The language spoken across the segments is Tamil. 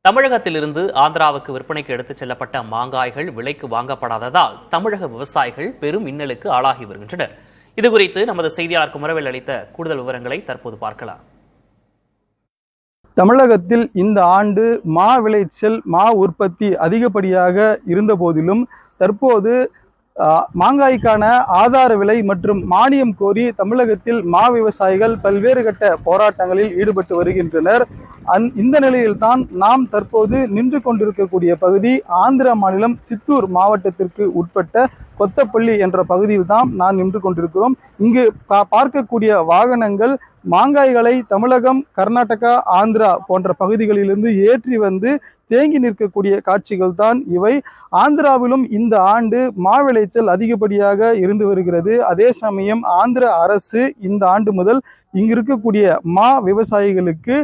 தமிழகத்திலிருந்து ஆந்திராவுக்கு விற்பனைக்கு எடுத்துச் செல்லப்பட்ட மாங்காய்கள் விலைக்கு வாங்கப்படாததால் தமிழக விவசாயிகள் பெரும் இன்னலுக்கு ஆளாகி வருகின்றனர். இதுகுறித்து நமது செய்தியாளர் குமரவேல் அளித்த கூடுதல் விவரங்களை தற்போது பார்க்கலாம். தமிழகத்தில் இந்த ஆண்டு மா விளைச்சல், மா உற்பத்தி அதிகப்படியாக இருந்த போதிலும் தற்போது மாங்காய்க்கான ஆதார விலை மற்றும் மானியம் கோரி தமிழகத்தில் மா விவசாயிகள் பல்வேறு கட்ட போராட்டங்களில் ஈடுபட்டு வருகின்றனர். இந்த நிலையில்தான் நாம் தற்போது நின்று கொண்டிருக்கக்கூடிய பகுதி ஆந்திர மாநிலம் சித்தூர் மாவட்டத்திற்கு உட்பட்ட கொத்தப்பள்ளி என்ற பகுதியில் தான் நான் நின்று கொண்டிருக்கிறோம். இங்கு பார்க்கக்கூடிய வாகனங்கள் மாங்காய்களை தமிழகம், கர்நாடகா, ஆந்திரா போன்ற பகுதிகளிலிருந்து ஏற்றி வந்து தேங்கி நிற்கக்கூடிய காட்சிகள் தான் இவை. ஆந்திராவிலும் இந்த ஆண்டு மா விளைச்சல் அதிகப்படியாக இருந்து வருகிறது. அதே சமயம் ஆந்திர அரசு இந்த ஆண்டு முதல் இங்கு இருக்கக்கூடிய மா விவசாயிகளுக்கு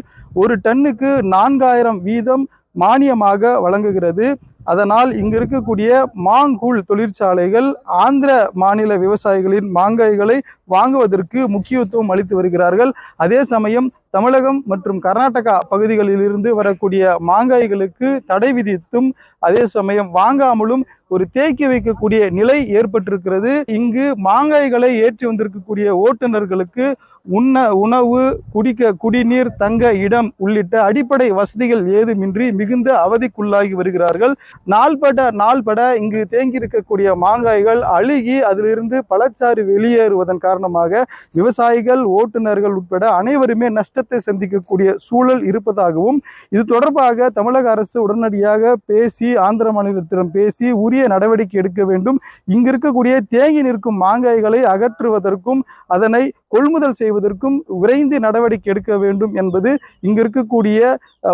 ஒரு டன்னுக்கு 4000 வீதம் மானியமாக வழங்குகிறது. அதனால் இங்கு இருக்கக்கூடிய மாங்கூழ் தொழிற்சாலைகள் ஆந்திர மாநில விவசாயிகளின் மாங்காய்களை வாங்குவதற்கு முக்கியத்துவம் அளித்து வருகிறார்கள். அதே சமயம் தமிழகம் மற்றும் கர்நாடகா பகுதிகளிலிருந்து வரக்கூடிய மாங்காய்களுக்கு தடை விதித்தும் அதே சமயம் வாங்காமலும் ஒரு தேக்கி வைக்கக்கூடிய நிலை ஏற்பட்டிருக்கிறது. இங்கு மாங்காய்களை ஏற்றி வந்திருக்கக்கூடிய ஓட்டுநர்களுக்கு உணவு, குடிக்க குடிநீர், தங்க இடம் உள்ளிட்ட அடிப்படை வசதிகள் ஏதுமின்றி மிகுந்த அவதிக்குள்ளாகி வருகிறார்கள். நாள்பட இங்கு தேங்கி இருக்கக்கூடிய மாங்காய்கள் அழுகி அதிலிருந்து பழச்சாறு வெளியேறுவதன் காரணமாக விவசாயிகள், ஓட்டுநர்கள் உட்பட அனைவருமே நஷ்டத்தை சந்திக்கக்கூடிய சூழல் இருப்பதாகவும், இது தொடர்பாக தமிழக அரசு உடனடியாக பேசி ஆந்திர மாநிலத்திடம் பேசி உரிய நடவடிக்கை எடுக்க வேண்டும். இங்கு இருக்கக்கூடிய தேங்கி நிற்கும் மாங்காய்களை அகற்றுவதற்கும் அதனை கொள்முதல் செய்வதற்கும் விரைந்து நடவடிக்கை எடுக்க வேண்டும் என்பது இங்கு இருக்கக்கூடிய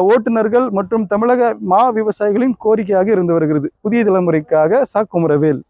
ஓட்டுநர்கள் மற்றும் தமிழக மா விவசாயிகளின் கோரிக்கையாக இருந்து வருகிறது. புதிய தலைமுறைக்காக குமரவேல்.